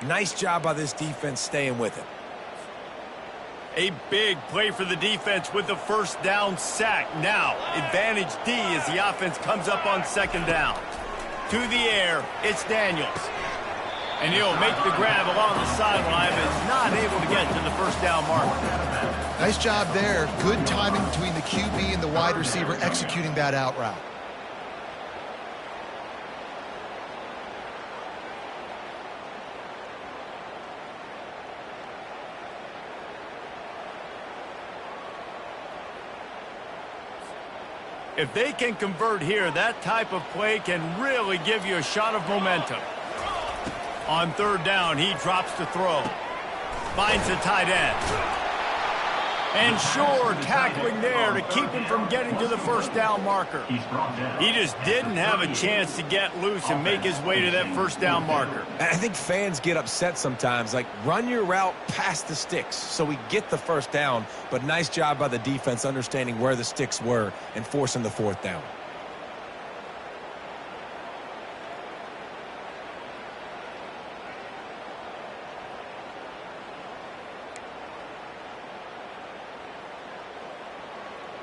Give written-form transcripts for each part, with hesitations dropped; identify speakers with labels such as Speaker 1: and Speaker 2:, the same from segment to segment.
Speaker 1: Nice job by this defense staying with it.
Speaker 2: A big play for the defense with the first down sack. Now, advantage D as the offense comes up on second down. To the air, it's Daniels. And he'll make the grab along the sideline, but is not able to get to the first down marker.
Speaker 3: Nice job there. Good timing between the QB and the wide receiver executing that out route.
Speaker 2: If they can convert here, that type of play can really give you a shot of momentum. On third down, he drops to throw. Finds the tight end. And sure, tackling there to keep him from getting to the first down marker. He just didn't have a chance to get loose and make his way to that first down marker.
Speaker 1: I think fans get upset sometimes, like run your route past the sticks so we get the first down, but nice job by the defense understanding where the sticks were and forcing the fourth down.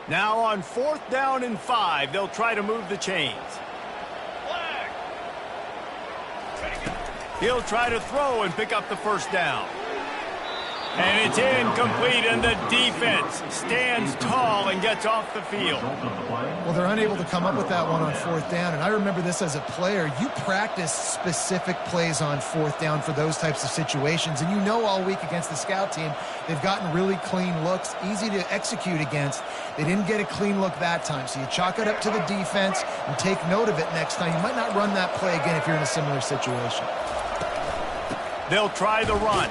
Speaker 2: Now on fourth down and 5, they'll try to move the chains. He'll try to throw and pick up the first down. And it's incomplete, and the defense stands tall and gets off the field.
Speaker 3: Well, they're unable to come up with that one on fourth down, and I remember this as a player. You practice specific plays on fourth down for those types of situations, and you know all week against the scout team, they've gotten really clean looks, easy to execute against. They didn't get a clean look that time, so you chalk it up to the defense and take note of it next time. You might not run that play again if you're in a similar situation.
Speaker 2: They'll try the run.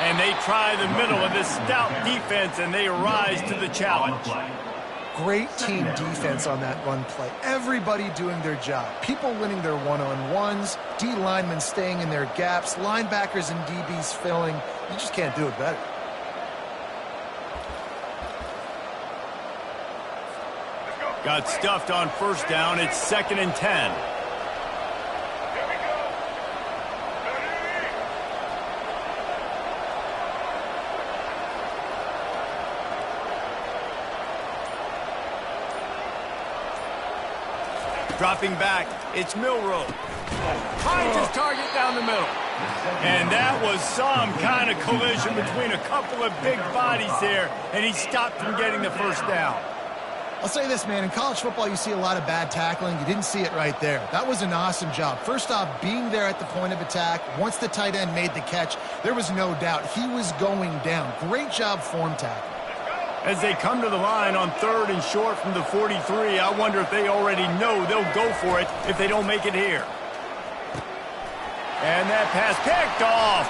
Speaker 2: And they try the middle of this stout defense, and they rise to the challenge.
Speaker 3: Great team defense on that run play. Everybody doing their job. People winning their one-on-ones, D linemen staying in their gaps, linebackers and DBs filling. You just can't do it better.
Speaker 2: Got stuffed on first down. It's 2nd and 10. Dropping back, it's Milrow. Finds his target down the middle. And that was some kind of collision between a couple of big bodies there, and he stopped from getting the first down.
Speaker 3: I'll say this, man. In college football, you see a lot of bad tackling. You didn't see it right there. That was an awesome job. First off, being there at the point of attack. Once the tight end made the catch, there was no doubt he was going down. Great job form tackling.
Speaker 2: As they come to the line on 3rd and short from the 43, I wonder if they already know they'll go for it if they don't make it here. And that pass picked off.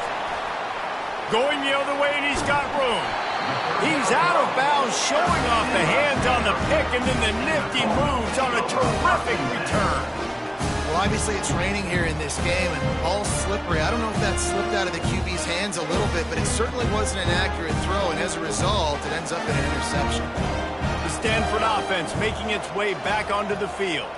Speaker 2: Going the other way, and he's got room. He's out of bounds, showing off the hands on the pick, and then the nifty moves on a terrific return.
Speaker 3: Well, obviously it's raining here in this game, and all slippery. I don't know if that slipped out of the QB's hands a little bit, but it certainly wasn't an accurate throw, and as a result, it ends up in an interception.
Speaker 2: The Stanford offense making its way back onto the field.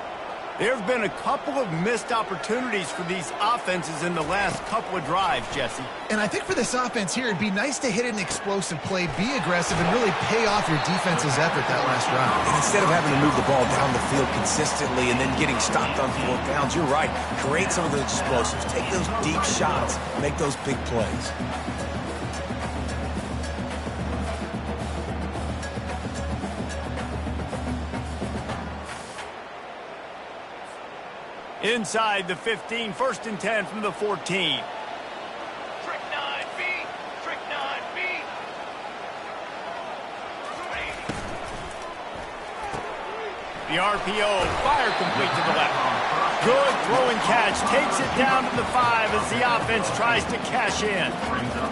Speaker 2: There have been a couple of missed opportunities for these offenses in the last couple of drives, Jesse.
Speaker 3: And I think for this offense here, it'd be nice to hit an explosive play, be aggressive, and really pay off your defense's effort that last round.
Speaker 1: And instead of having to move the ball down the field consistently and then getting stopped on fourth downs, you're right. Create some of those explosives. Take those deep shots. Make those big plays.
Speaker 2: Inside the 15, 1st and 10 from the 14.
Speaker 4: Trick 9B. Trick 9B.
Speaker 2: The RPO, fire complete to the left. Good throw and catch, takes it down to the 5 as the offense tries to cash in.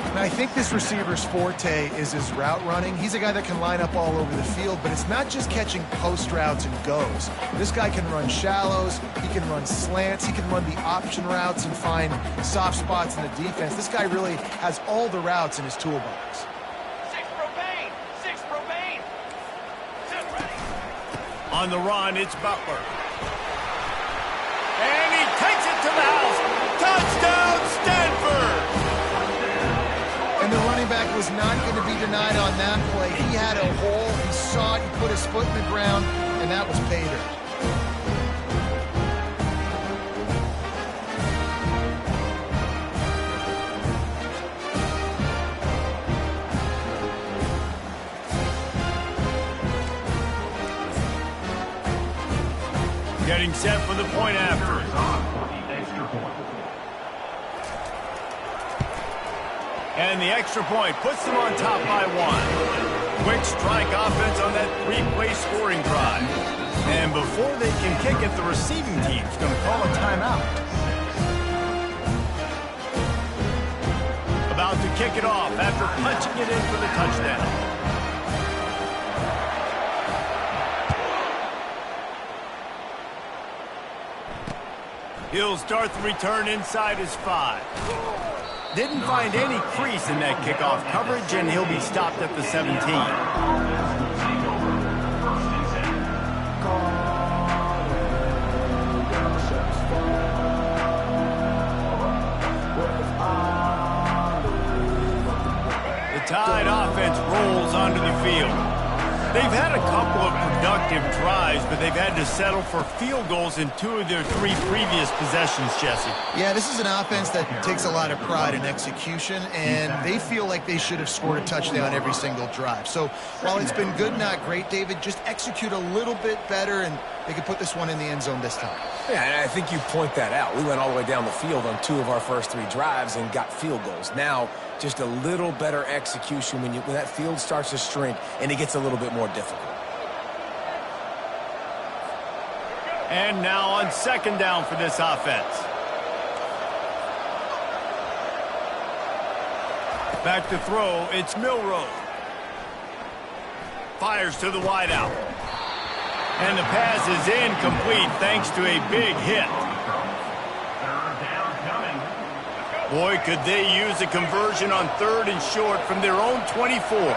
Speaker 3: And I think this receiver's forte is his route running. He's a guy that can line up all over the field, but it's not just catching post routes and goes. This guy can run shallows, he can run slants, he can run the option routes and find soft spots in the defense. This guy really has all the routes in his toolbox.
Speaker 4: 6 propane. 6 propane. Set ready.
Speaker 2: On the run, it's Butler. And he takes it to the house. Touchdown, Stanford!
Speaker 3: was not going to be denied on that play. He had a hole. He saw it. He put his foot in the ground, and that was pay dirt.
Speaker 2: Getting set for the point after. And the extra point puts them on top by 1. Quick strike offense on that 3-play scoring drive. And before they can kick it, the receiving team's going to call a timeout. About to kick it off after punching it in for the touchdown. He'll start the return inside his 5. Didn't find any crease in that kickoff coverage, and he'll be stopped at the 17. The Tide offense rolls onto the field. They've had a couple of productive drives, but they've had to settle for field goals in 2 of their 3 previous possessions, Jesse.
Speaker 3: Yeah, this is an offense that takes a lot of pride in execution, and they feel like they should have scored a touchdown every single drive. So while it's been good, not great, David, just execute a little bit better, and they can put this one in the end zone this time.
Speaker 1: Yeah, and I think you point that out. We went all the way down the field on 2 of our first 3 drives and got field goals. Now, just a little better execution when that field starts to shrink and it gets a little bit more difficult.
Speaker 2: And now on second down for this offense. Back to throw, it's Milroe. Fires to the wideout. And the pass is incomplete thanks to a big hit. Boy, could they use a conversion on 3rd and short from their own 24.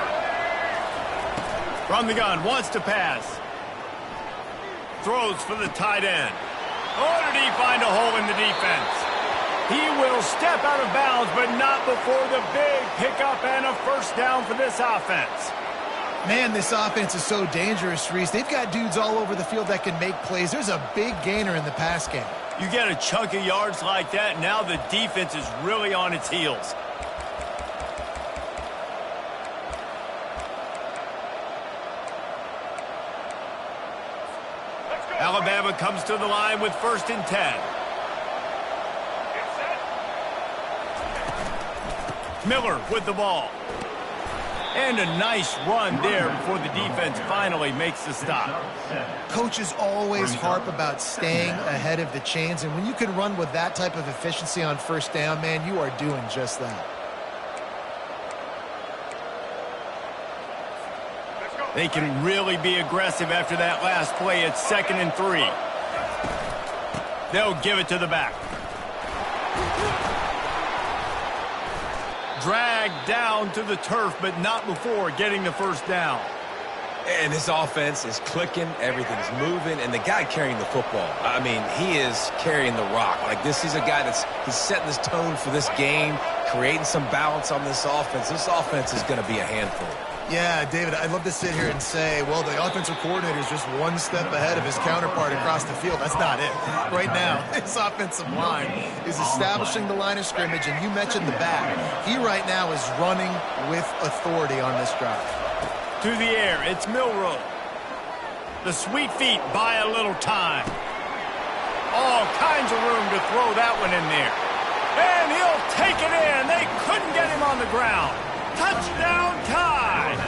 Speaker 2: From the gun, wants to pass. Throws for the tight end. Oh, did he find a hole in the defense? He will step out of bounds, but not before the big pickup and a first down for this offense.
Speaker 3: Man, this offense is so dangerous, Reese. They've got dudes all over the field that can make plays. There's a big gainer in the pass game.
Speaker 2: You get a chunk of yards like that, now the defense is really on its heels. Alabama comes to the line with 1st and 10. Miller with the ball. And a nice run there before the defense finally makes the stop.
Speaker 3: Coaches always harp about staying ahead of the chains, and when you can run with that type of efficiency on 1st down, man, you are doing just that.
Speaker 2: They can really be aggressive after that last play. It's 2nd and 3. They'll give it to the back. Dragged down to the turf, but not before getting the first down.
Speaker 1: And this offense is clicking, everything's moving, and the guy carrying the football, I mean, he is carrying the rock. Like, this is a guy he's setting this tone for this game, creating some balance on this offense. This offense is going to be a handful.
Speaker 3: Yeah, David, I'd love to sit here and say, well, the offensive coordinator is just one step ahead of his counterpart across the field. That's not it. Right now, his offensive line is establishing the line of scrimmage, and you mentioned the back. He right now is running with authority on this drive.
Speaker 2: To the air, it's Milroe. The sweet feet buy a little time. All kinds of room to throw that one in there. And he'll take it in. They couldn't get him on the ground. Touchdown, Tide!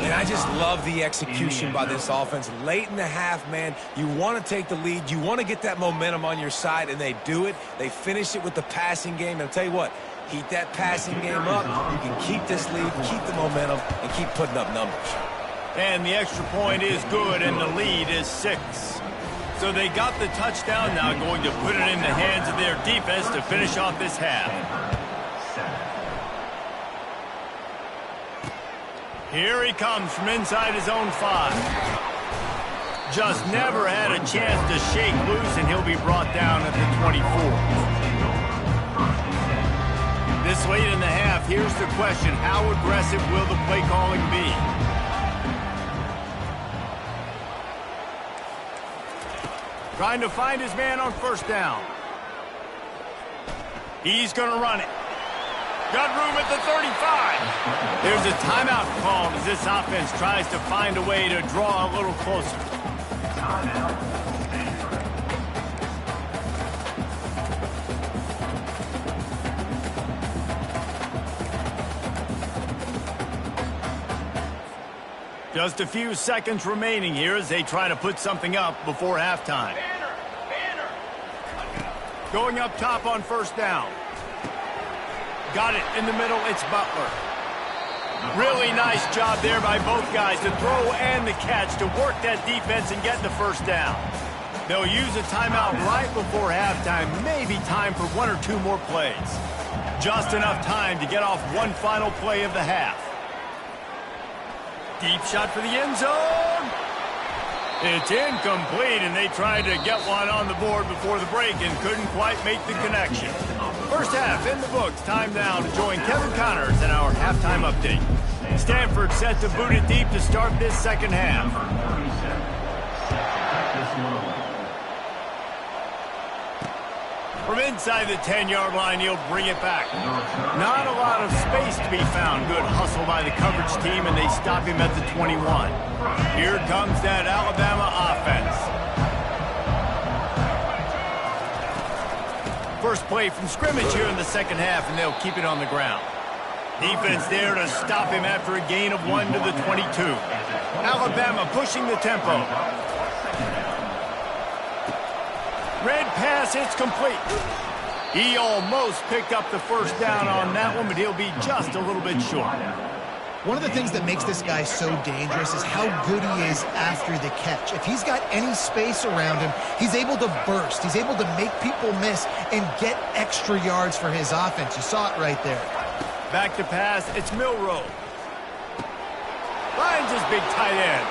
Speaker 1: And I just love the execution by this offense. Late in the half, man, you want to take the lead. You want to get that momentum on your side, and they do it. They finish it with the passing game. And I'll tell you what, heat that passing game up. You can keep this lead, keep the momentum, and keep putting up numbers.
Speaker 2: And the extra point is good, and the lead is 6. So they got the touchdown, now going to put it in the hands of their defense to finish off this half. Here he comes from inside his own 5. Just never had a chance to shake loose, and he'll be brought down at the 24. This late in the half, here's the question. How aggressive will the play calling be? Trying to find his man on first down. He's going to run it. Got room at the 35. There's a timeout called as this offense tries to find a way to draw a little closer. Just a few seconds remaining here as they try to put something up before halftime. Going up top on first down. Got it in the middle. It's Butler. Really nice job there by both guys to throw and the catch to work that defense and get the first down. They'll use a timeout right before halftime. Maybe time for one or two more plays. Just enough time to get off one final play of the half. Deep shot for the end zone. It's incomplete, and they tried to get one on the board before the break and couldn't quite make the connection. First half in the books. Time now to join Kevin Connors in our halftime update. Stanford set to boot it deep to start this second half. From inside the 10-yard line, he'll bring it back. Not a lot of space to be found. Good hustle by the coverage team, and they stop him at the 21. Here comes that Alabama offense. First play from scrimmage here in the second half, and they'll keep it on the ground. Defense there to stop him after a gain of 1 to the 22. Alabama pushing the tempo. Red pass, it's complete. He almost picked up the first down on that one, but he'll be just a little bit short.
Speaker 3: One of the things that makes this guy so dangerous is how good he is after the catch. If he's got any space around him, he's able to burst. He's able to make people miss and get extra yards for his offense. You saw it right there.
Speaker 2: Back to pass, it's Milroe. Finds his big tight end.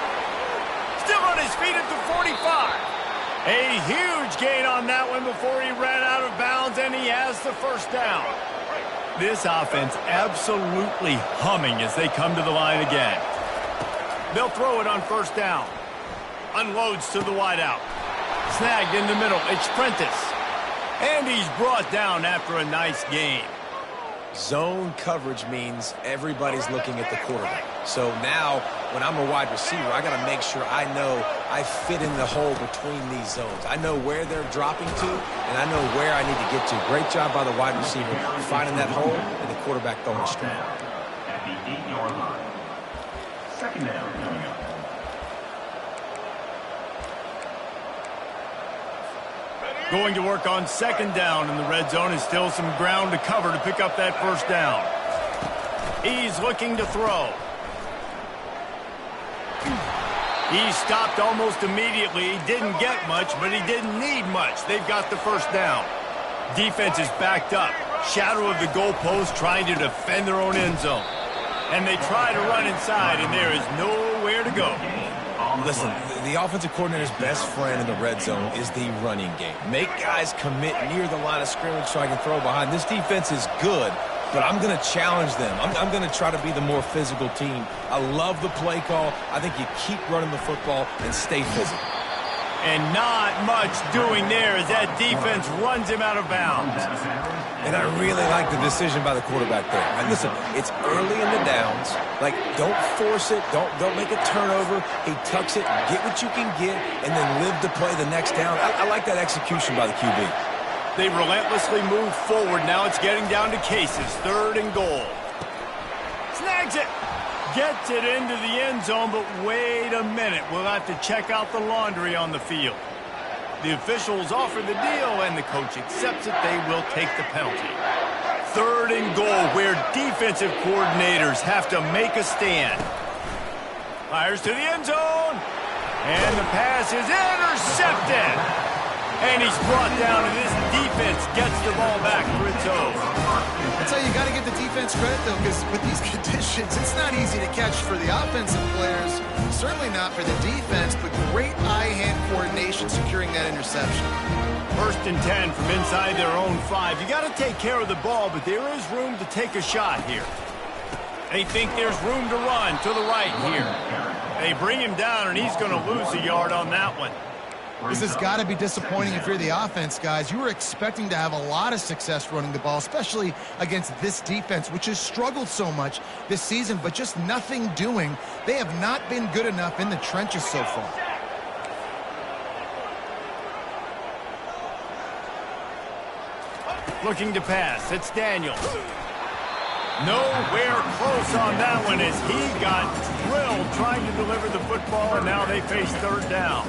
Speaker 2: Still on his feet at the 45. A huge gain on that one before he ran out of bounds, and he has the first down. This offense absolutely humming as they come to the line again. They'll throw it on first down. Unloads to the wideout. Snagged in the middle. It's Prentice. And he's brought down after a nice gain.
Speaker 1: Zone coverage means everybody's looking at the quarterback. So now, when I'm a wide receiver, I got to make sure I know I fit in the hole between these zones. I know where they're dropping to, and I know where I need to get to. Great job by the wide receiver finding that hole and the quarterback throwing a straight.
Speaker 5: At the 8-yard line. Second down coming up.
Speaker 2: Going to work on second down in the red zone, and still some ground to cover to pick up that first down. He's looking to throw. He stopped almost immediately. He didn't get much, but he didn't need much. They've got the first down. Defense is backed up. Shadow of the goalpost trying to defend their own end zone. And they try to run inside, and there is nowhere to go.
Speaker 1: Listen, the offensive coordinator's best friend in the red zone is the running game. Make guys commit near the line of scrimmage so I can throw behind. This defense is good, but I'm going to challenge them. I'm going to try to be the more physical team. I love the play call. I think you keep running the football and stay physical.
Speaker 2: And not much doing there as that defense runs him out of bounds.
Speaker 1: And I really like the decision by the quarterback there. And listen, it's early in the downs. Like, don't force it. Don't make a turnover. He tucks it, get what you can get, and then live to play the next down. I like that execution by the QB.
Speaker 2: They relentlessly move forward. Now it's getting down to Cases. Third and goal. Snags it. Gets it into the end zone, but wait a minute. We'll have to check out the laundry on the field. The officials offer the deal, and the coach accepts it. They will take the penalty. Third and goal, where defensive coordinators have to make a stand. Fires to the end zone. And the pass is intercepted. And he's brought down, and this defense gets the ball back for its own.
Speaker 3: That's how you got got to give the defense credit, though, because with these conditions, it's not easy to catch for the offensive players, certainly not for the defense, but great eye-hand coordination securing that interception.
Speaker 2: 1st and 10 from inside their own 5. You got to take care of the ball, but there is room to take a shot here. They think there's room to run to the right here. They bring him down, and he's going to lose a yard on that one.
Speaker 3: This has got to be disappointing if you're the offense, guys. You were expecting to have a lot of success running the ball, especially against this defense, which has struggled so much this season, but just nothing doing. They have not been good enough in the trenches so far.
Speaker 2: Looking to pass. It's Daniel. Nowhere close on that one as he got drilled trying to deliver the football, and now they face 3rd down.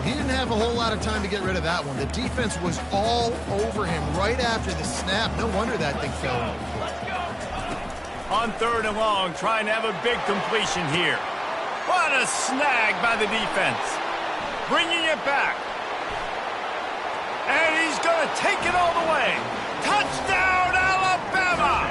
Speaker 3: He didn't have a whole lot of time to get rid of that one. The defense was all over him right after the snap. No wonder that thing fell.
Speaker 2: On 3rd and long, trying to have a big completion here. What a snag by the defense. Bringing it back. And he's going to take it all the way. Touchdown, Alabama!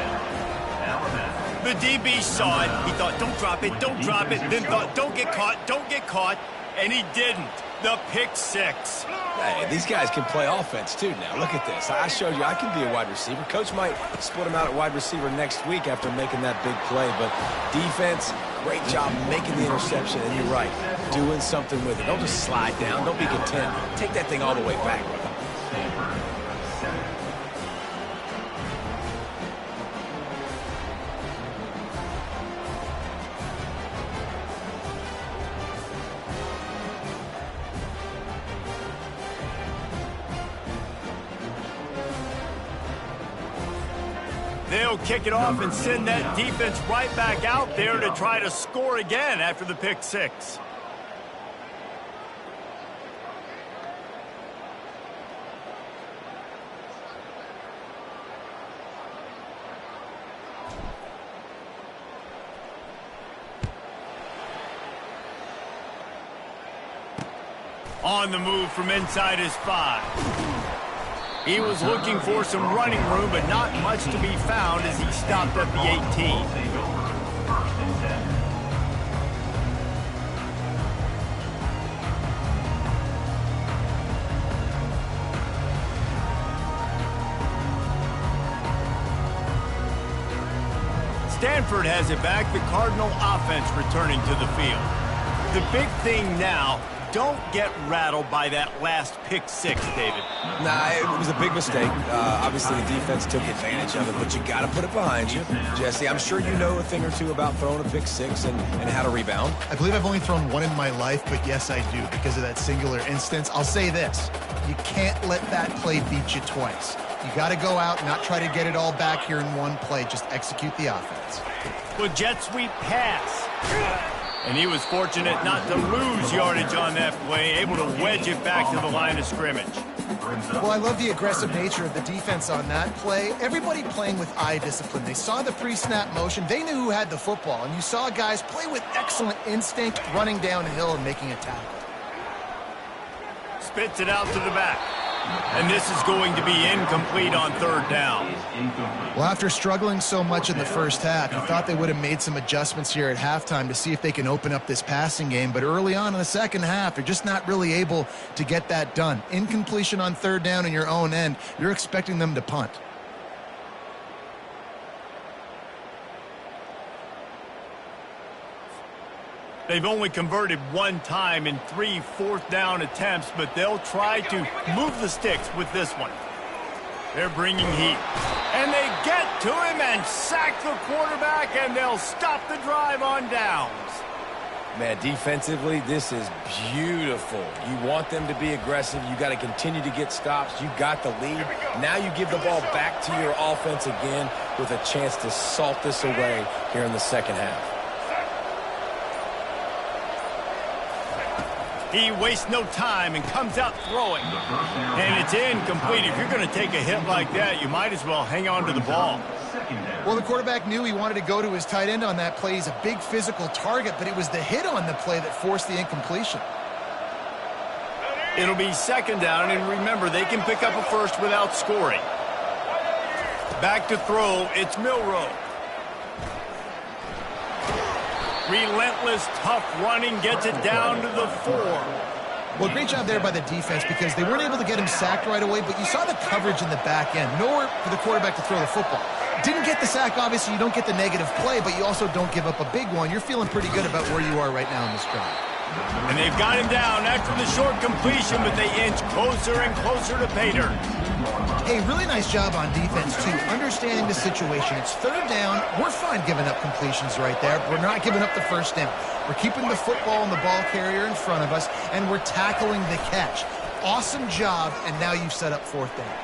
Speaker 2: The DB saw it. He thought, don't drop it, don't drop it. Then thought, don't get caught. And he didn't. The pick 6.
Speaker 1: Hey, these guys can play offense, too, now. Look at this. I showed you I can be a wide receiver. Coach might split him out at wide receiver next week after making that big play. But defense, great job making the interception. And you're right, doing something with it. Don't just slide down. Don't be content. Take that thing all the way back.
Speaker 2: They'll kick it off and send that defense right back out there to try to score again after the pick 6. On the move from inside his 5. He was looking for some running room, but not much to be found as he stopped at the 18. Stanford has it back, the Cardinal offense returning to the field. The big thing now, don't get rattled by that last pick 6, David.
Speaker 1: Nah, it was a big mistake. Obviously, the defense took advantage of it, but you got to put it behind you. Jesse, I'm sure you know a thing or two about throwing a pick 6 and how to rebound.
Speaker 3: I believe I've only thrown one in my life, but yes, I do because of that singular instance. I'll say this. You can't let that play beat you twice. You got to go out and not try to get it all back here in one play. Just execute the offense.
Speaker 2: Well, jet sweep pass. And he was fortunate not to lose yardage on that play, able to wedge it back to the line of scrimmage.
Speaker 3: Well, I love the aggressive nature of the defense on that play. Everybody playing with eye discipline. They saw the pre-snap motion. They knew who had the football. And you saw guys play with excellent instinct, running downhill and making a tackle.
Speaker 2: Spits it out to the back. And this is going to be incomplete on 3rd down.
Speaker 3: Well, after struggling so much in the first half, you thought they would have made some adjustments here at halftime to see if they can open up this passing game. But early on in the second half, they're just not really able to get that done. Incompletion on 3rd down in your own end, you're expecting them to punt.
Speaker 2: They've only converted one time in 3 4th down attempts, but they'll try to move the sticks with this one. They're bringing heat. And they get to him and sack the quarterback, and they'll stop the drive on downs.
Speaker 1: Man, defensively, this is beautiful. You want them to be aggressive. You got to continue to get stops. You got the lead. Now you give the ball back to your offense again with a chance to salt this away here in the second half.
Speaker 2: He wastes no time and comes out throwing. And it's incomplete. If you're going to take a hit like that, you might as well hang on to the ball.
Speaker 3: Well, the quarterback knew he wanted to go to his tight end on that play. He's a big physical target, but it was the hit on the play that forced the incompletion.
Speaker 2: It'll be 2nd down, and remember, they can pick up a first without scoring. Back to throw, it's Milrow. Relentless, tough running gets it down to the 4.
Speaker 3: Well, great job there by the defense because they weren't able to get him sacked right away, but you saw the coverage in the back end. Nowhere for the quarterback to throw the football. Didn't get the sack, obviously. You don't get the negative play, but you also don't give up a big one. You're feeling pretty good about where you are right now in this drive.
Speaker 2: And they've got him down after the short completion, but they inch closer and closer to pay dirt.
Speaker 3: Hey, really nice job on defense, too, understanding the situation. It's third down. We're fine giving up completions right there. We're not giving up the first down. We're keeping the football and the ball carrier in front of us, and we're tackling the catch. Awesome job, and now you've set up fourth down.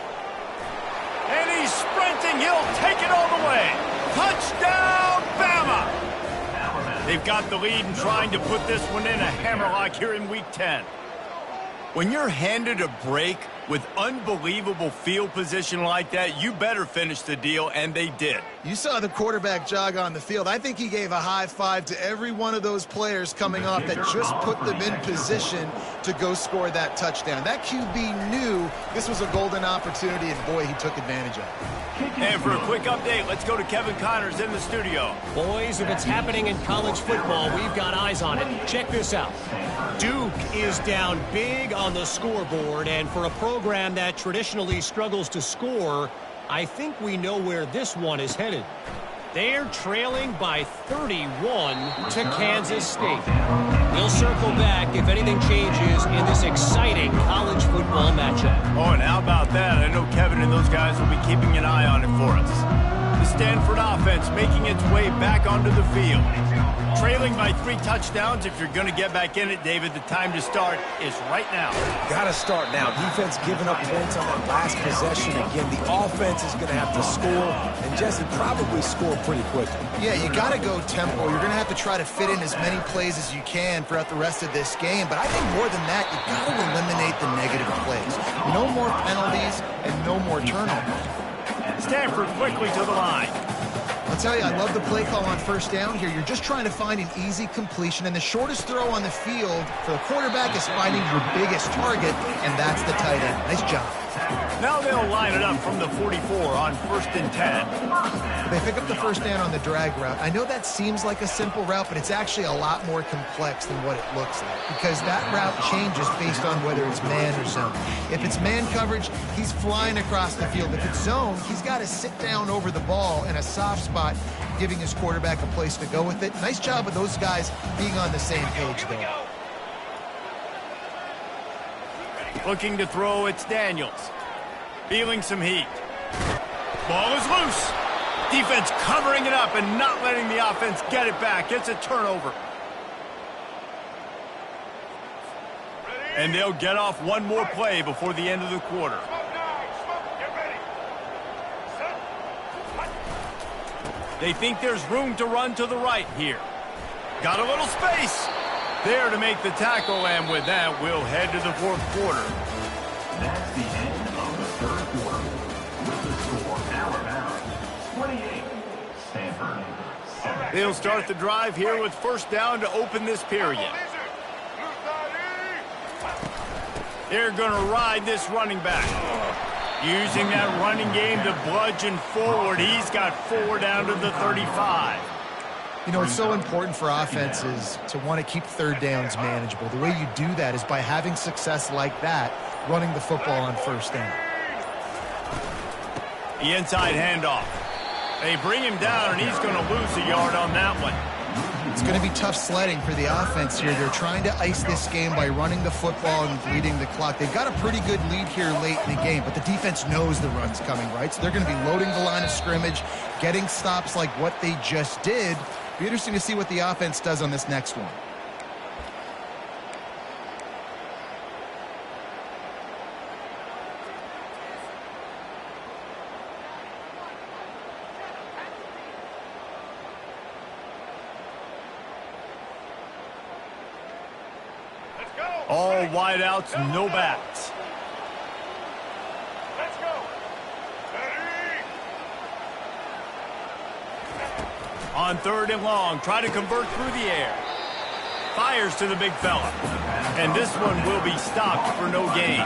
Speaker 2: And he's sprinting. He'll take it all the way. Touchdown, Bama! They've got the lead and trying to put this one in a hammerlock here in Week 10. When you're handed a break with unbelievable field position like that, you better finish the deal, and they did.
Speaker 3: You saw the quarterback jog on the field. I think he gave a high five to every one of those players coming off that just put them in position to go score that touchdown. That QB knew this was a golden opportunity, and boy, he took advantage of it.
Speaker 2: And for a quick update, let's go to Kevin Connors in the studio.
Speaker 6: Boys, if it's happening in college football, we've got eyes on it. Check this out. Duke is down big on the scoreboard, and for a program that traditionally struggles to score, I think we know where this one is headed. They're trailing by 31 to Kansas State. We'll circle back if anything changes in this exciting college football matchup.
Speaker 2: Oh, and how about that? I know Kevin and those guys will be keeping an eye on it for us. The Stanford offense making its way back onto the field. Trailing by 3 touchdowns. If you're going to get back in it, David, the time to start is right now.
Speaker 1: Got to start now. Defense giving up points on that last possession. Again, the offense is going to have to score, and Jesse probably score pretty quickly.
Speaker 3: Yeah, you got to go tempo. You're going to have to try to fit in as many plays as you can throughout the rest of this game. But I think more than that, you got to eliminate the negative plays. No more penalties and no more turnovers.
Speaker 2: Stanford quickly to the line.
Speaker 3: I'll tell you, I love the play call on first down here. You're just trying to find an easy completion, and the shortest throw on the field for the quarterback is finding your biggest target, and that's the tight end. Nice job.
Speaker 2: Now they'll line it up from the 44 on 1st and 10.
Speaker 3: They pick up the first down on the drag route. I know that seems like a simple route, but it's actually a lot more complex than what it looks like because that route changes based on whether it's man or zone. If it's man coverage, he's flying across the field. If it's zone, he's got to sit down over the ball in a soft spot, giving his quarterback a place to go with it. Nice job of those guys being on the same page, though.
Speaker 2: Looking to throw, it's Daniels. Feeling some heat. Ball is loose. Defense covering it up and not letting the offense get it back. It's a turnover. And they'll get off one more play before the end of the quarter. They think there's room to run to the right here. Got a little space. There to make the tackle, and with that, we'll head to the 4th quarter.
Speaker 5: That's the end of the 3rd quarter. With the score now about 28. Stanford 7.
Speaker 2: They'll start the drive here with first down to open this period. They're going to ride this running back. Using that running game to bludgeon forward. He's got 4 down to the 35.
Speaker 3: You know, it's so important for offenses to want to keep third downs manageable. The way you do that is by having success like that, running the football on first down.
Speaker 2: The inside handoff. They bring him down, and he's going to lose a yard on that one.
Speaker 3: It's going to be tough sledding for the offense here. They're trying to ice this game by running the football and bleeding the clock. They've got a pretty good lead here late in the game, but the defense knows the run's coming, right? So they're going to be loading the line of scrimmage, getting stops like what they just did. Be interesting to see what the offense does on this next one.
Speaker 2: All wideouts, no backs.
Speaker 4: Let's go. Ready?
Speaker 2: On 3rd and long, try to convert through the air. Fires to the big fella. And this one will be stopped for no gain.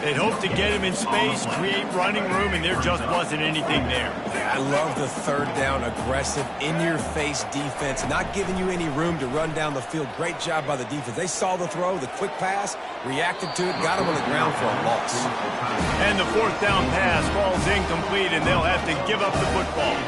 Speaker 2: They'd hope to get him in space, create running room, and there just wasn't anything there.
Speaker 1: Yeah, I love the third down, aggressive, in-your-face defense, not giving you any room to run down the field. Great job by the defense. They saw the throw, the quick pass, reacted to it, got him on the ground for a loss.
Speaker 2: And the fourth down pass falls incomplete, and they'll have to give up the football.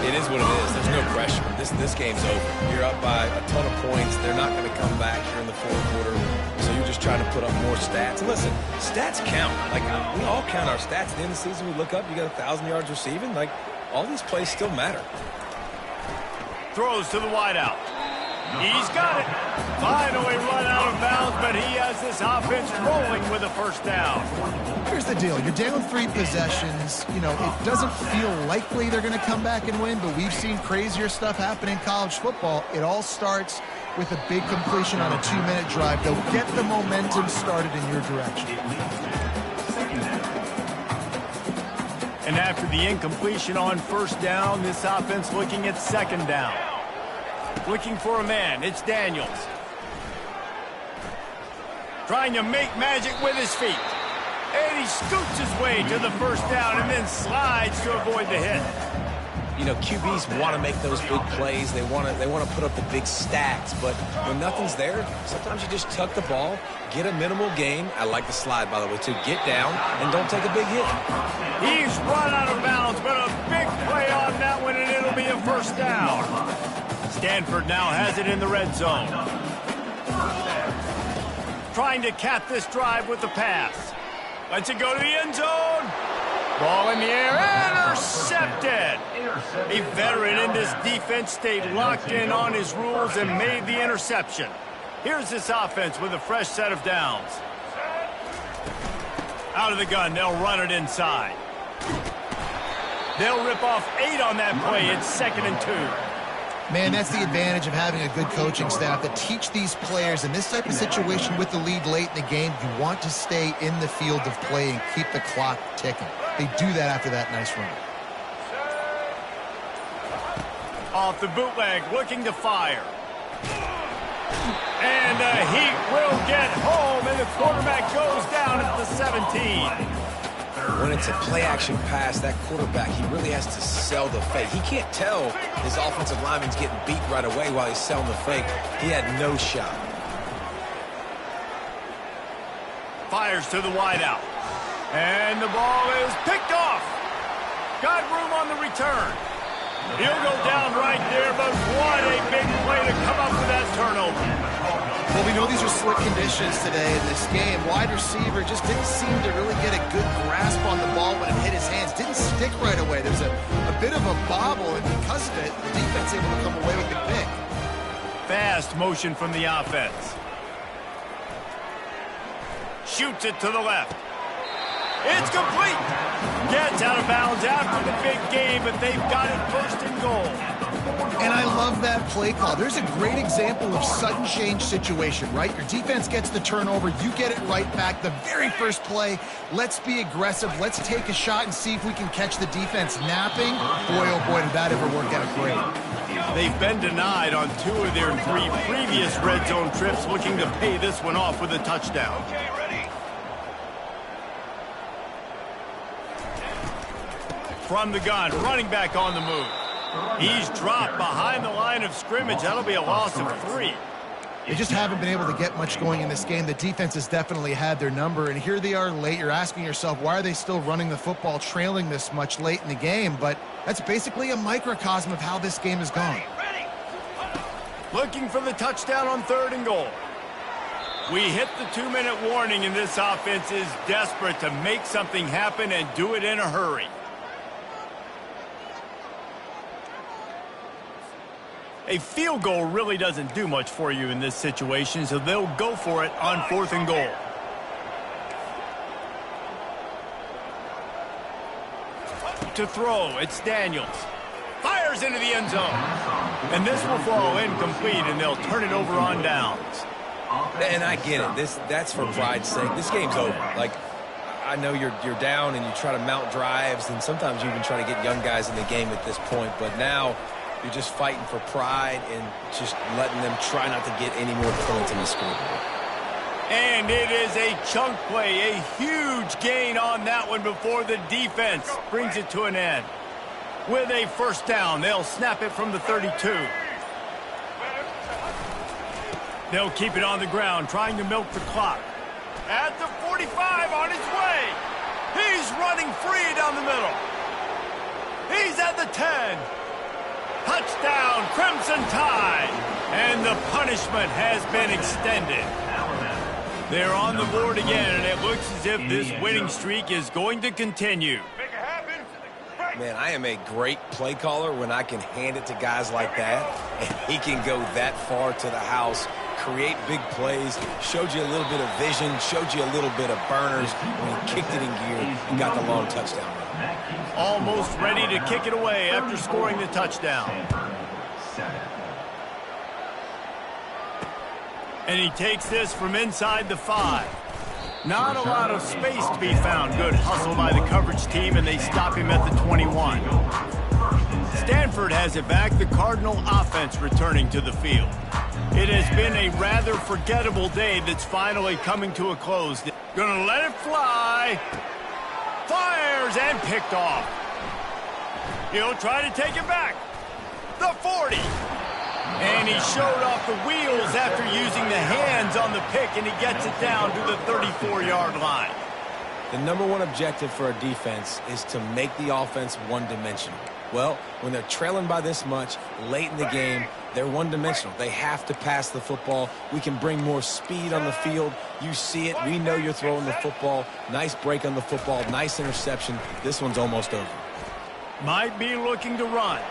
Speaker 1: It is what it is. There's no pressure. This game's over. You're up by a ton of points. They're not going to come back here in the fourth quarter. So you're just trying to put up more stats. And listen, stats count. Like, we all count our stats. At the end of the season, we look up, you got 1,000 yards receiving. Like, all these plays still matter.
Speaker 2: Throws to the wideout. He's got it. Finally run out of bounds, but he has this offense rolling with a first down.
Speaker 3: Here's the deal. You're down 3 possessions. You know, it doesn't feel likely they're going to come back and win, but we've seen crazier stuff happen in college football. It all starts with a big completion on a 2-minute drive. They'll get the momentum started in your direction.
Speaker 2: And after the incompletion on first down, this offense looking at second down. Looking for a man. It's Daniels. Trying to make magic with his feet. And he scoots his way to the first down and then slides to avoid the hit.
Speaker 1: You know, QBs want to make those big plays. They want to put up the big stats. But when nothing's there, sometimes you just tuck the ball, get a minimal gain. I like the slide, by the way, too. Get down and don't take a big hit.
Speaker 2: He's run out of bounds, but a big play on that one, and it'll be a first down. Stanford now has it in the red zone. Trying to cap this drive with the pass. Lets it go to the end zone. Ball in the air, intercepted. A veteran in this defense stayed locked in on his rules and made the interception. Here's this offense with a fresh set of downs. Out of the gun, they'll run it inside. They'll rip off 8 on that play. It's 2nd and 2.
Speaker 3: Man, that's the advantage of having a good coaching staff that teach these players in this type of situation with the lead late in the game. You want to stay in the field of play and keep the clock ticking. They do that after that nice run.
Speaker 2: Off the bootleg, looking to fire. And the Heat will get home, and the quarterback goes down at the 17.
Speaker 1: When it's a play-action pass, that quarterback, he really has to sell the fake. He can't tell his offensive lineman's getting beat right away while he's selling the fake. He had no shot.
Speaker 2: Fires to the wideout. And the ball is picked off. Got room on the return. He'll go down right there, but what a big play to come up with that turnover.
Speaker 3: Well, we know these are slick conditions today in this game. Wide receiver just didn't seem to really get a good grasp on the ball when it hit his hands. Didn't stick right away. There's a bit of a bobble, and because of it, the defense able to come away with the pick.
Speaker 2: Fast motion from the offense. Shoots it to the left. It's complete. Gets out of bounds after the big game, but they've got it 1st and goal.
Speaker 3: And I love that play call. There's a great example of sudden change situation, right? Your defense gets the turnover. You get it right back. The very first play, let's be aggressive. Let's take a shot and see if we can catch the defense napping. Boy, oh boy, did that ever work out great.
Speaker 2: They've been denied on 2 of their 3 previous red zone trips, looking to pay this one off with a touchdown.
Speaker 4: Okay, ready?
Speaker 2: From the gun, running back on the move. He's dropped behind the line of scrimmage. That'll be a loss of 3.
Speaker 3: They just haven't been able to get much going in this game. The defense has definitely had their number, and here they are late. You're asking yourself, why are they still running the football, trailing this much late in the game? But that's basically a microcosm of how this game has gone.
Speaker 2: Looking for the touchdown on 3rd and goal. We hit the 2-minute warning, and this offense is desperate to make something happen and do it in a hurry. A field goal really doesn't do much for you in this situation, so they'll go for it on 4th and goal. To throw, it's Daniels. Fires into the end zone. And this will fall incomplete, and they'll turn it over on downs.
Speaker 1: And I get it. That's for pride's sake. This game's over. Like, I know you're down and you try to mount drives, and sometimes you even try to get young guys in the game at this point. But now you're just fighting for pride and just letting them try not to get any more points in the scoreboard.
Speaker 2: And it is a chunk play, a huge gain on that one before the defense brings it to an end. With a first down, they'll snap it from the 32. They'll keep it on the ground, trying to milk the clock. At the 45, on his way. He's running free down the middle. He's at the 10. Touchdown, Crimson Tide. And the punishment has been extended. They're on the board again, and it looks as if this winning streak is going to continue.
Speaker 1: Man, I am a great play caller when I can hand it to guys like that, and he can go that far to the house, create big plays, showed you a little bit of vision, showed you a little bit of burners when he kicked it in gear and got the long touchdown run.
Speaker 2: Almost ready to kick it away after scoring the touchdown. And he takes this from inside the 5. Not a lot of space to be found. Good hustle by the coverage team, and they stop him at the 21. Stanford has it back. The Cardinal offense returning to the field. It has been a rather forgettable day that's finally coming to a close. Gonna let it fly. Fires and picked off. He'll try to take it back. The 40. And he showed off the wheels after using the hands on the pick, and he gets it down to the 34-yard line.
Speaker 1: The number one objective for a defense is to make the offense one-dimensional. Well, when they're trailing by this much late in the game, they're one-dimensional. They have to pass the football. We can bring more speed on the field. You see it. We know you're throwing the football. Nice break on the football. Nice interception. This one's almost over.
Speaker 2: Might be looking to run.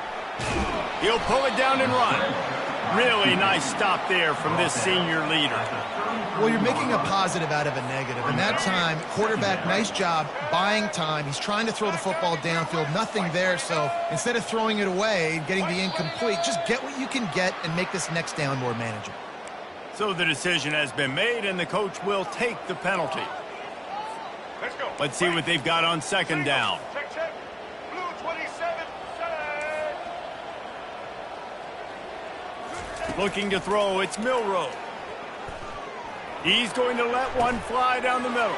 Speaker 2: He'll pull it down and run. Really nice stop there from this senior leader.
Speaker 3: Well, you're making a positive out of a negative. And that time, quarterback, nice job buying time. He's trying to throw the football downfield. Nothing there. So instead of throwing it away and getting the incomplete, just get what you can get and make this next down more manageable.
Speaker 2: So the decision has been made, and the coach will take the penalty. Let's see what they've got on second down. Looking to throw, it's Milroe. He's going to let one fly down the middle.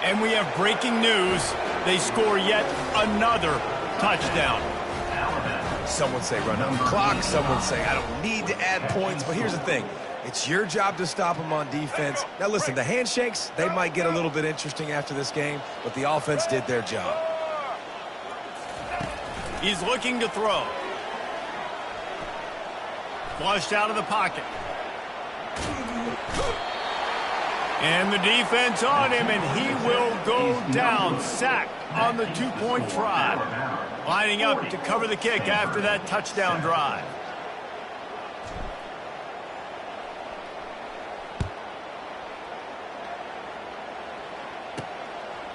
Speaker 2: And we have breaking news. They score yet another touchdown.
Speaker 1: Some would say run out the clock. Some would say I don't need to add points. But here's the thing. It's your job to stop them on defense. Now, listen, the handshakes, they might get a little bit interesting after this game, but the offense did their job.
Speaker 2: He's looking to throw. Flushed out of the pocket. And the defense on him, and he will go down. Sacked on the two-point try. Lining up to cover the kick after that touchdown drive.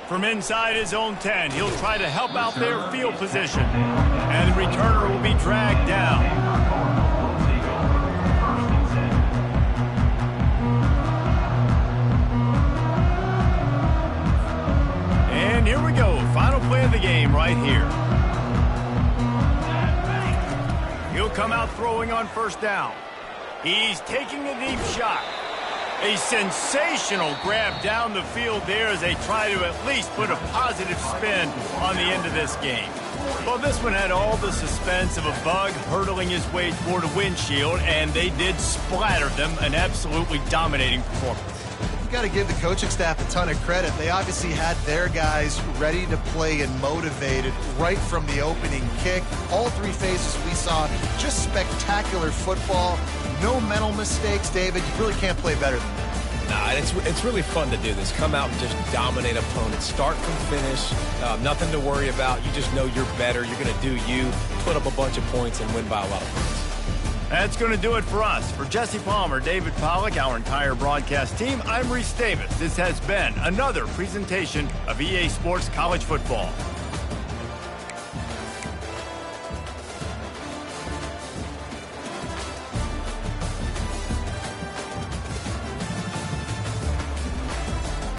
Speaker 2: From inside his own 10, he'll try to help out their field position. And the returner will be dragged down. And here we go, final play of the game right here. He'll come out throwing on first down. He's taking a deep shot. A sensational grab down the field there as they try to at least put a positive spin on the end of this game. Well, this one had all the suspense of a bug hurtling his way toward a windshield, and they did splatter them, an absolutely dominating performance.
Speaker 3: You got to give the coaching staff a ton of credit. They obviously had their guys ready to play and motivated right from the opening kick. All three phases we saw, just spectacular football. No mental mistakes, David. You really can't play better than that.
Speaker 1: Nah, it's really fun to do this. Come out and just dominate opponents. Start from finish. Nothing to worry about. You just know you're better. You're going to do you, put up a bunch of points, and win by a lot of points.
Speaker 2: That's going to do it for us. For Jesse Palmer, David Pollack, our entire broadcast team, I'm Reese Davis. This has been another presentation of EA Sports College Football.